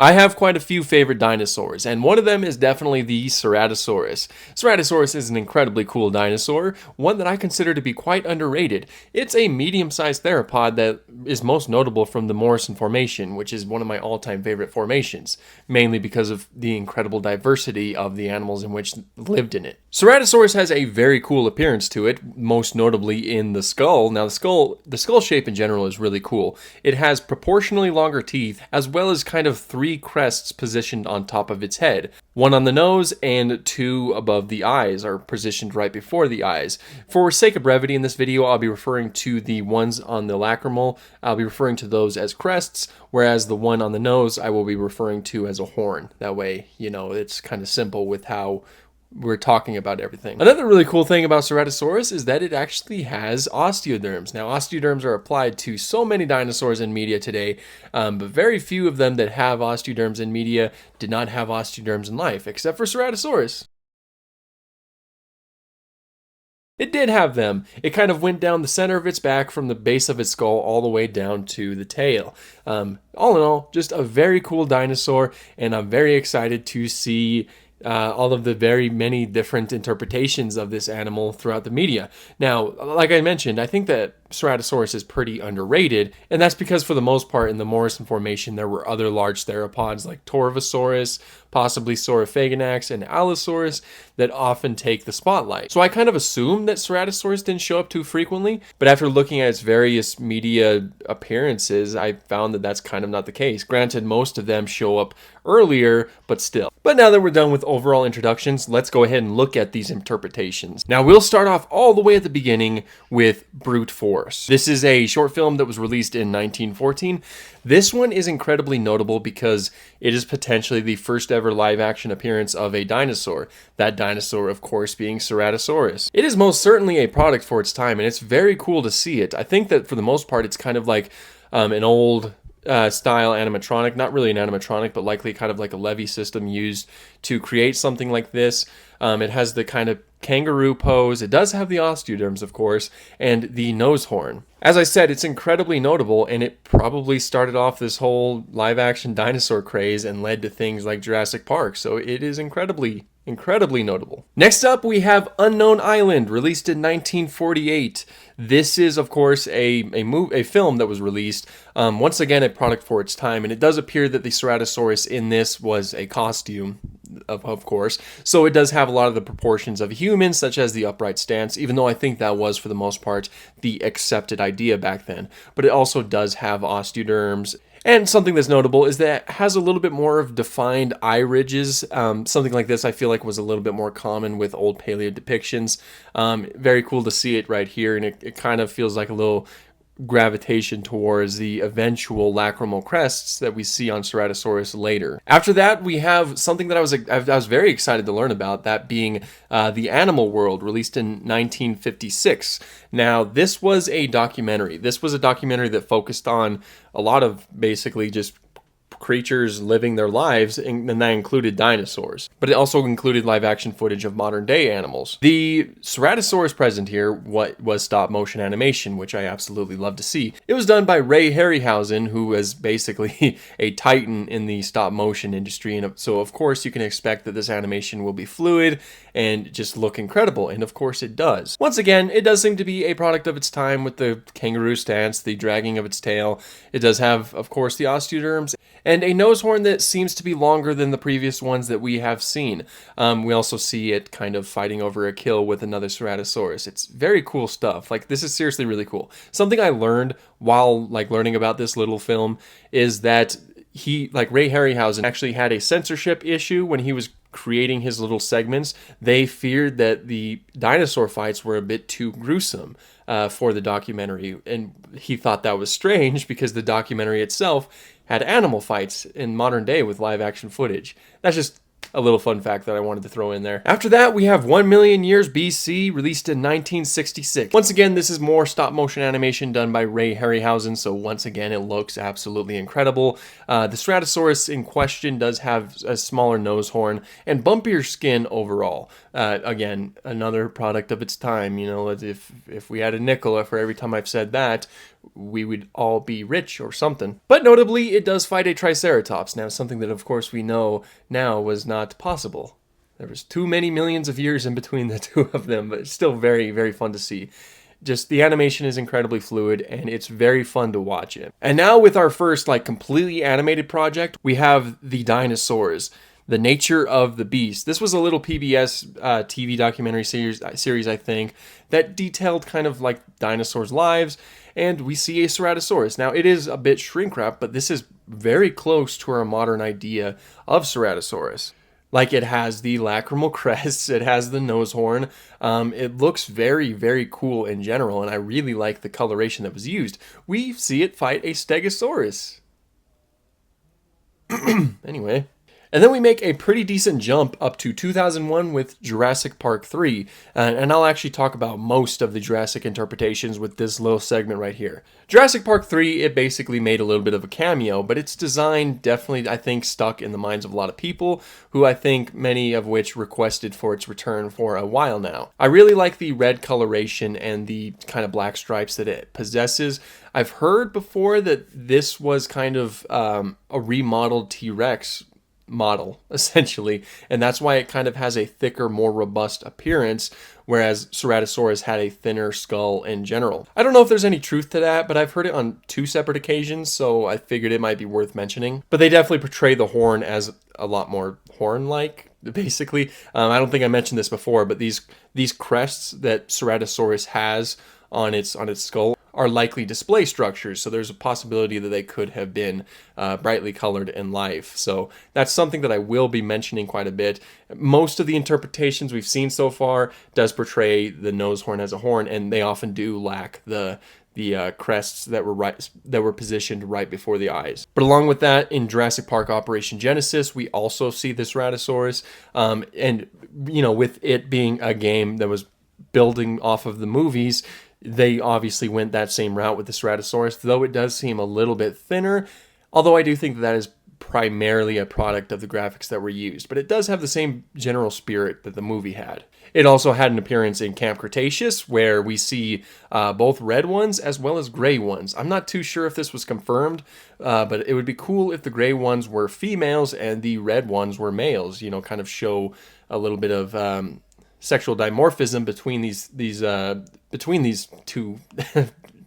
I have quite a few favorite dinosaurs, and one of them is definitely the Ceratosaurus. Ceratosaurus is an incredibly cool dinosaur, one that I consider to be quite underrated. It's a medium-sized theropod that is most notable from the Morrison Formation, which is one of my all-time favorite formations, mainly because of the incredible diversity of the animals in which lived in it. Ceratosaurus has a very cool appearance to it, most notably in the skull. Now, the skull shape in general is really cool. It has proportionally longer teeth, as well as kind of three crests positioned on top of its head. One on the nose and two above the eyes are positioned right before the eyes. For sake of brevity in this video, I'll be referring to the ones on the lacrimal. I'll be referring to those as crests, whereas the one on the nose I will be referring to as a horn. That way, it's kind of simple with how we're talking about everything. Another really cool thing about Ceratosaurus is that it actually has osteoderms. Now, osteoderms are applied to so many dinosaurs in media today, but very few of them that have osteoderms in media did not have osteoderms in life, except for Ceratosaurus. It did have them. It kind of went down the center of its back from the base of its skull all the way down to the tail. All in all, just a very cool dinosaur, and I'm very excited to see all of the very many different interpretations of this animal throughout the media. Now, like I mentioned, I think that Ceratosaurus is pretty underrated, and that's because for the most part in the Morrison Formation there were other large theropods like Torvosaurus, possibly Saurophaganax, and Allosaurus that often take the spotlight. So I kind of assumed that Ceratosaurus didn't show up too frequently, but after looking at its various media appearances, I found that that's kind of not the case. Granted, most of them show up earlier, but still. But now that we're done with overall introductions, let's go ahead and look at these interpretations. Now, we'll start off all the way at the beginning with Brute Force. This is a short film that was released in 1914. This one is incredibly notable because it is potentially the first ever live action appearance of a dinosaur. That dinosaur, of course, being Ceratosaurus. It is most certainly a product for its time, and it's very cool to see it. I think that for the most part, it's kind of like an old style animatronic, not really an animatronic, but likely kind of like a levee system used to create something like this. It has the kind of kangaroo pose. It does have the osteoderms, of course, and the nose horn. As I said, it's incredibly notable, and it probably started off this whole live-action dinosaur craze and led to things like Jurassic Park, so it is incredibly notable. Next up, we have Unknown Island, released in 1948. This is, of course, a film that was released, once again, a product for its time, and it does appear that the Ceratosaurus in this was a costume, of course, so it does have a lot of the proportions of humans, such as the upright stance, even though I think that was, for the most part, the accepted idea back then. But it also does have osteoderms. And something that's notable is that it has a little bit more of defined eye ridges. Something like this I feel like was a little bit more common with old paleo depictions. Very cool to see it right here, and it kind of feels like a little gravitation towards the eventual lacrimal crests that we see on Ceratosaurus later. After that, we have something that I was very excited to learn about, that being The Animal World, released in 1956. Now, this was a documentary. This was a documentary that focused on a lot of basically just creatures living their lives, and that included dinosaurs. But it also included live action footage of modern day animals. The Ceratosaurus present here was stop motion animation, which I absolutely love to see. It was done by Ray Harryhausen, who was basically a titan in the stop motion industry, and so of course you can expect that this animation will be fluid and just look incredible, and of course it does. Once again, it does seem to be a product of its time with the kangaroo stance, the dragging of its tail. It does have, of course, the osteoderms, and a nose horn that seems to be longer than the previous ones that we have seen. We also see it kind of fighting over a kill with another Ceratosaurus. It's very cool stuff. Like, this is seriously really cool. Something I learned while learning about this little film is that Ray Harryhausen actually had a censorship issue when he was creating his little segments. They feared that the dinosaur fights were a bit too gruesome for the documentary, and he thought that was strange because the documentary itself had animal fights in modern day with live action footage. That's just a little fun fact that I wanted to throw in there. After that, we have 1 Million Years BC, released in 1966. Once again, this is more stop motion animation done by Ray Harryhausen, so once again, it looks absolutely incredible. The Ceratosaurus in question does have a smaller nose horn and bumpier skin overall. Again, another product of its time. You know, if we had a nickel for every time I've said that, we would all be rich or something. But notably, it does fight a Triceratops. Now, something that of course we know now was not possible. There was too many millions of years in between the two of them, but it's still very, very fun to see. Just the animation is incredibly fluid and it's very fun to watch it. And now with our first completely animated project, we have the Dinosaurs, the nature of the beast. This was a little PBS TV documentary series, I think, that detailed kind of dinosaurs' lives, and we see a Ceratosaurus. Now it is a bit shrink wrap, but this is very close to our modern idea of Ceratosaurus. It has the lacrimal crests, it has the nose horn. It looks very, very cool in general, and I really like the coloration that was used. We see it fight a Stegosaurus. Anyway. And then we make a pretty decent jump up to 2001 with Jurassic Park 3. And I'll actually talk about most of the Jurassic interpretations with this little segment right here. Jurassic Park 3, it basically made a little bit of a cameo, but its design definitely, I think, stuck in the minds of a lot of people, who I think many of which requested for its return for a while now. I really like the red coloration and the kind of black stripes that it possesses. I've heard before that this was kind of a remodeled T-Rex model, essentially, and that's why it kind of has a thicker, more robust appearance, whereas Ceratosaurus had a thinner skull in general. I don't know if there's any truth to that, but I've heard it on 2 separate occasions, so I figured it might be worth mentioning. But they definitely portray the horn as a lot more horn-like, basically. I don't think I mentioned this before, but these crests that Ceratosaurus has on its skull are likely display structures, so there's a possibility that they could have been brightly colored in life. So that's something that I will be mentioning quite a bit. Most of the interpretations we've seen so far does portray the nose horn as a horn, and they often do lack the crests that were positioned right before the eyes. But along with that, in Jurassic Park Operation Genesis, we also see the Ceratosaurus, and with it being a game that was building off of the movies, they obviously went that same route with the Ceratosaurus, though it does seem a little bit thinner, although I do think that is primarily a product of the graphics that were used, but it does have the same general spirit that the movie had. It also had an appearance in Camp Cretaceous, where we see both red ones as well as gray ones. I'm not too sure if this was confirmed, but it would be cool if the gray ones were females and the red ones were males, kind of show a little bit of sexual dimorphism between these two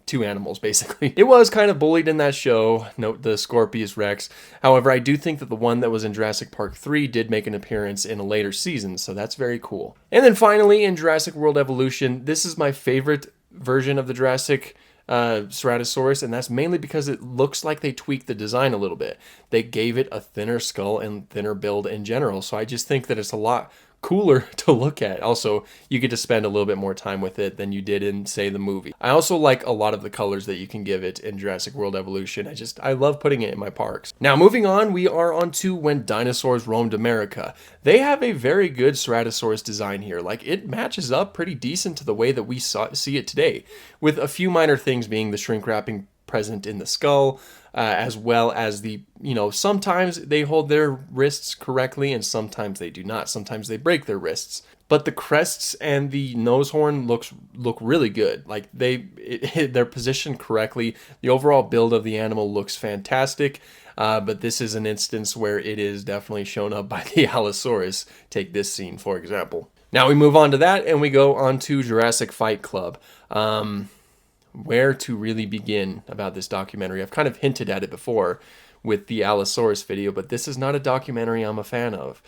two animals, basically. It was kind of bullied in that show, note the Scorpius Rex. However, I do think that the one that was in Jurassic Park 3 did make an appearance in a later season, so that's very cool. And then finally, in Jurassic World Evolution, this is my favorite version of the Jurassic Ceratosaurus, and that's mainly because it looks like they tweaked the design a little bit. They gave it a thinner skull and thinner build in general, so I just think that it's a lot cooler to look at. Also, you get to spend a little bit more time with it than you did in, say, the movie. I also like a lot of the colors that you can give it in Jurassic World Evolution. I love putting it in my parks. Now, moving on, we are on to When Dinosaurs Roamed America. They have a very good Ceratosaurus design here. It matches up pretty decent to the way that we see it today, with a few minor things being the shrink wrapping present in the skull, as well as sometimes they hold their wrists correctly and sometimes they do not. Sometimes they break their wrists. But the crests and the nose horn look really good. They're positioned correctly. The overall build of the animal looks fantastic. But this is an instance where it is definitely shown up by the Allosaurus. Take this scene, for example. Now we move on to that and we go on to Jurassic Fight Club. Where to really begin about this documentary? I've kind of hinted at it before with the Allosaurus video, but this is not a documentary I'm a fan of,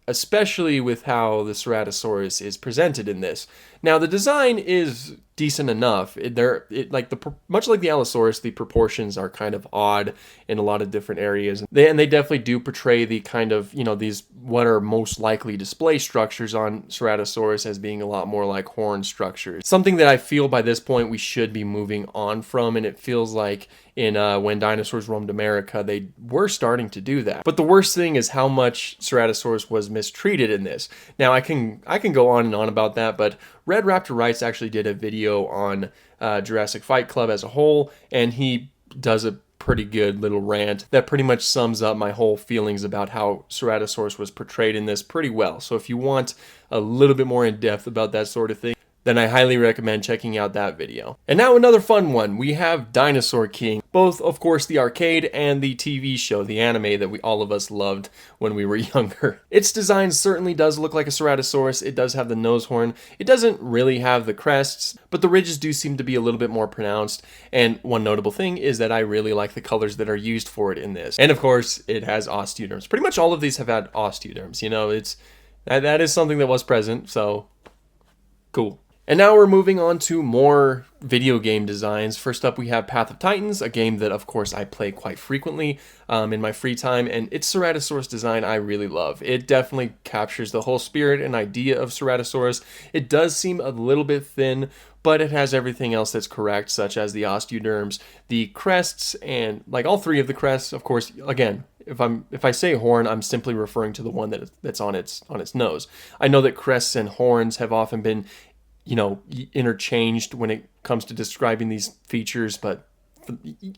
especially with how the Ceratosaurus is presented in this. Now, the design is decent enough. Much like the Allosaurus, the proportions are kind of odd in a lot of different areas. They definitely do portray the kind of, these what are most likely display structures on Ceratosaurus as being a lot more like horn structures. Something that I feel by this point we should be moving on from, and it feels like in When Dinosaurs Roamed America, they were starting to do that. But the worst thing is how much Ceratosaurus was mistreated in this. Now, I can go on and on about that, but Red Raptor Rights actually did a video on Jurassic Fight Club as a whole, and he does a pretty good little rant that pretty much sums up my whole feelings about how Ceratosaurus was portrayed in this pretty well. So if you want a little bit more in depth about that sort of thing, then I highly recommend checking out that video. And now another fun one. We have Dinosaur King. Both, of course, the arcade and the TV show, the anime that all of us loved when we were younger. Its design certainly does look like a Ceratosaurus. It does have the nose horn. It doesn't really have the crests, but the ridges do seem to be a little bit more pronounced. And one notable thing is that I really like the colors that are used for it in this. And of course, it has osteoderms. Pretty much all of these have had osteoderms. You know, that is something that was present, so cool. And now we're moving on to more video game designs. First up, we have Path of Titans, a game that, of course, I play quite frequently in my free time, and its Ceratosaurus design I really love. It definitely captures the whole spirit and idea of Ceratosaurus. It does seem a little bit thin, but it has everything else that's correct, such as the osteoderms, the crests, and like all three of the crests, of course, again, if I say horn, I'm simply referring to the one that's on its nose. I know that crests and horns have often been, you know, interchanged when it comes to describing these features, but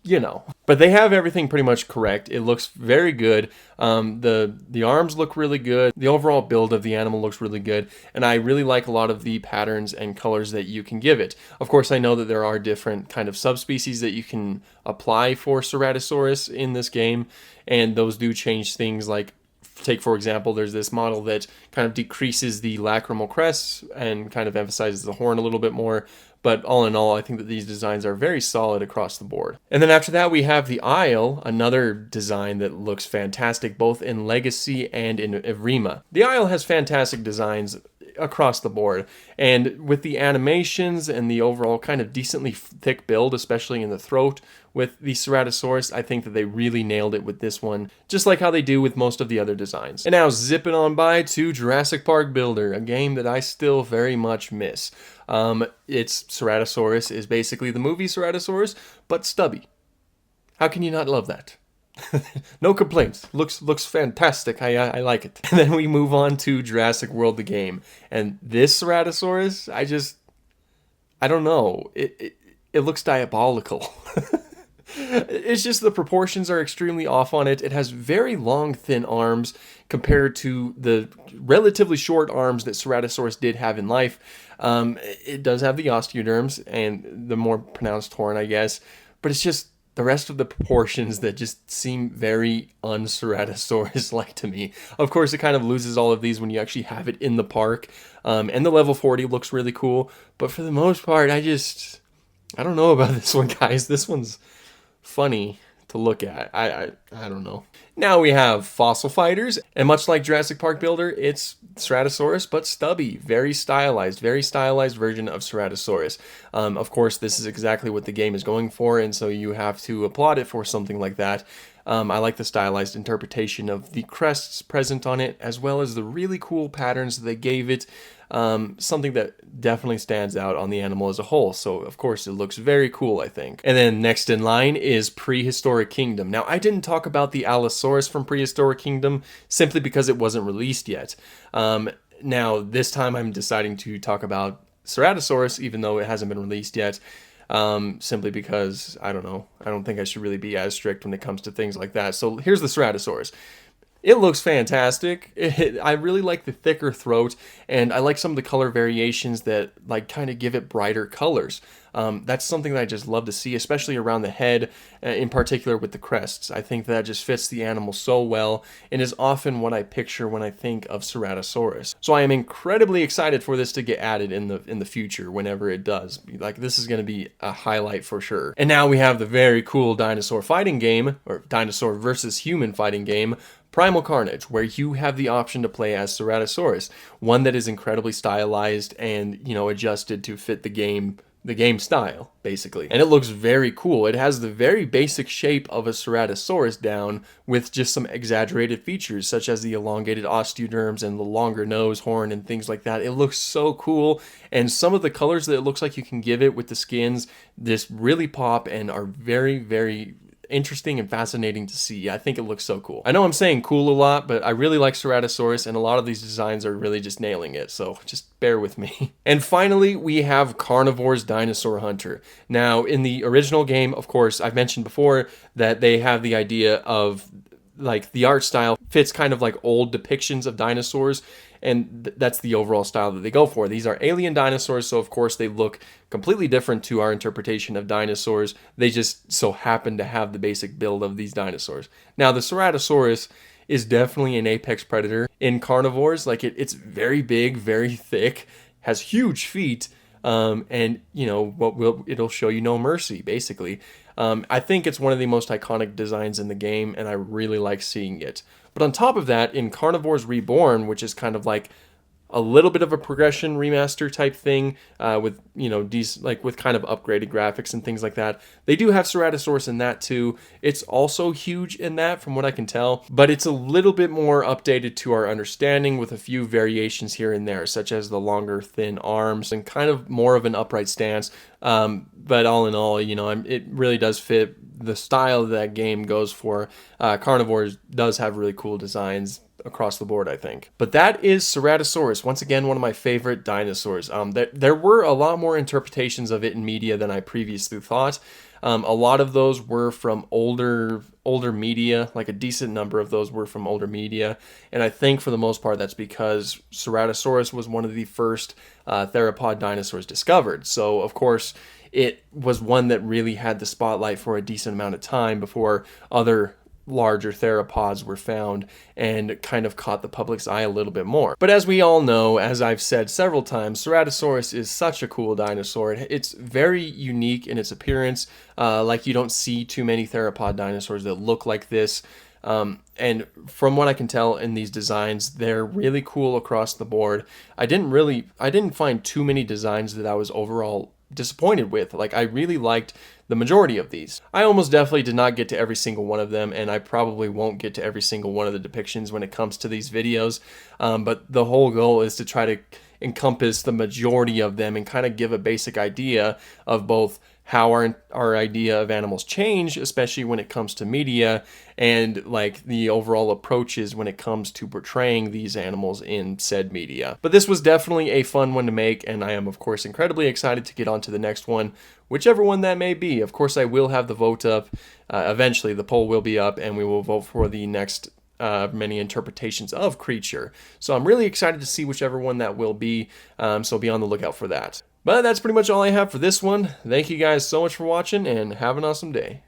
you know. But they have everything pretty much correct. It looks very good. The arms look really good. The overall build of the animal looks really good, and I really like a lot of the patterns and colors that you can give it. Of course, I know that there are different kind of subspecies that you can apply for Ceratosaurus in this game, and those do change things. Like, take for example, there's this model that kind of decreases the lacrimal crests and kind of emphasizes the horn a little bit more. But all in all, I think that these designs are very solid across the board. And then after that, we have the Isle, another design that looks fantastic both in Legacy and in Arima. The Isle has fantastic designs across the board, and with the animations and the overall kind of decently thick build, especially in the throat with the Ceratosaurus, I think that they really nailed it with this one, just like how they do with most of the other designs. And now zipping on by to Jurassic Park Builder, a game that I still very much miss. Its Ceratosaurus is basically the movie Ceratosaurus, but stubby. How can you not love that? No complaints. Looks fantastic. I like it. And then we move on to Jurassic World the game. And this Ceratosaurus, I don't know. It looks diabolical. It's just the proportions are extremely off on it. It has very long, thin arms compared to the relatively short arms that Ceratosaurus did have in life. It does have the osteoderms and the more pronounced horn, I guess. But it's just the rest of the proportions that just seem very un-Ceratosaurus-like to me. Of course, it kind of loses all of these when you actually have it in the park. And the level 40 looks really cool. But for the most part, I don't know about this one, guys. This one's funny to look at. I don't know. Now we have Fossil Fighters, and much like Jurassic Park Builder, it's Ceratosaurus, but stubby. Very stylized version of Ceratosaurus. Of course, this is exactly what the game is going for, and so you have to applaud it for something like that. I like the stylized interpretation of the crests present on it, as well as the really cool patterns that they gave it. Something that definitely stands out on the animal as a whole. So, of course, it looks very cool, I think. And then next in line is Prehistoric Kingdom. Now, I didn't talk about the Allosaurus from Prehistoric Kingdom simply because it wasn't released yet. Now, this time I'm deciding to talk about Ceratosaurus, even though it hasn't been released yet. Simply because, I don't know, I don't think I should really be as strict when it comes to things like that. So here's the Ceratosaurus. It looks fantastic. I really like the thicker throat, and I like some of the color variations that like kind of give it brighter colors. That's something that I just love to see, especially around the head, in particular with the crests. I think that just fits the animal so well, and is often what I picture when I think of Ceratosaurus. So I am incredibly excited for this to get added in the future, whenever it does. Like, this is going to be a highlight for sure. And now we have the very cool dinosaur fighting game, or dinosaur versus human fighting game, Primal Carnage, where you have the option to play as Ceratosaurus, one that is incredibly stylized and, you know, adjusted to fit the game style, basically. And it looks very cool. It has the very basic shape of a Ceratosaurus down, with just some exaggerated features, such as the elongated osteoderms and the longer nose, horn, and things like that. It looks so cool, and some of the colors that it looks like you can give it with the skins just really pop and are very, very interesting and fascinating to see. I think it looks so cool. I know I'm saying cool a lot, but I really like Ceratosaurus, and a lot of these designs are really just nailing it, so just bear with me. And finally, we have Carnivores Dinosaur Hunter. Now, in the original game, of course, I've mentioned before that they have the idea of like the art style fits kind of like old depictions of dinosaurs, and that's the overall style that they go for. These are alien dinosaurs, so of course they look completely different to our interpretation of dinosaurs. They just so happen to have the basic build of these dinosaurs. Now, the Ceratosaurus is definitely an apex predator in carnivores. Like it's very big, very thick, has huge feet, and you know it'll show you no mercy, basically. I think it's one of the most iconic designs in the game, and I really like seeing it. But on top of that, in Carnivores Reborn, which is kind of like a little bit of a progression remaster type thing, with these like with kind of upgraded graphics and things like that. They do have Ceratosaurus in that too. It's also huge in that, from what I can tell, but it's a little bit more updated to our understanding, with a few variations here and there, such as the longer, thin arms and kind of more of an upright stance. But all in all, it really does fit the style that game goes for. Carnivores does have really cool designs across the board, I think. But that is Ceratosaurus, once again one of my favorite dinosaurs. There were a lot more interpretations of it in media than I previously thought. A lot of those were from older media, like a decent number of those were from older media, and I think for the most part that's because Ceratosaurus was one of the first theropod dinosaurs discovered. So of course it was one that really had the spotlight for a decent amount of time before other larger theropods were found and kind of caught the public's eye a little bit more. But as we all know, as I've said several times, Ceratosaurus is such a cool dinosaur. It's very unique in its appearance. Like you don't see too many theropod dinosaurs that look like this. And from what I can tell in these designs, they're really cool across the board. I didn't find too many designs that I was overall disappointed with. Like, I really liked the majority of these. I almost definitely did not get to every single one of them, and I probably won't get to every single one of the depictions when it comes to these videos, but the whole goal is to try to encompass the majority of them and kind of give a basic idea of both how our idea of animals change, especially when it comes to media, and like the overall approaches when it comes to portraying these animals in said media. But this was definitely a fun one to make, and I am of course incredibly excited to get on to the next one, whichever one that may be. Of course I will have the vote up, eventually the poll will be up, and we will vote for the next many interpretations of creature. So I'm really excited to see whichever one that will be, so be on the lookout for that. But that's pretty much all I have for this one. Thank you guys so much for watching, and have an awesome day.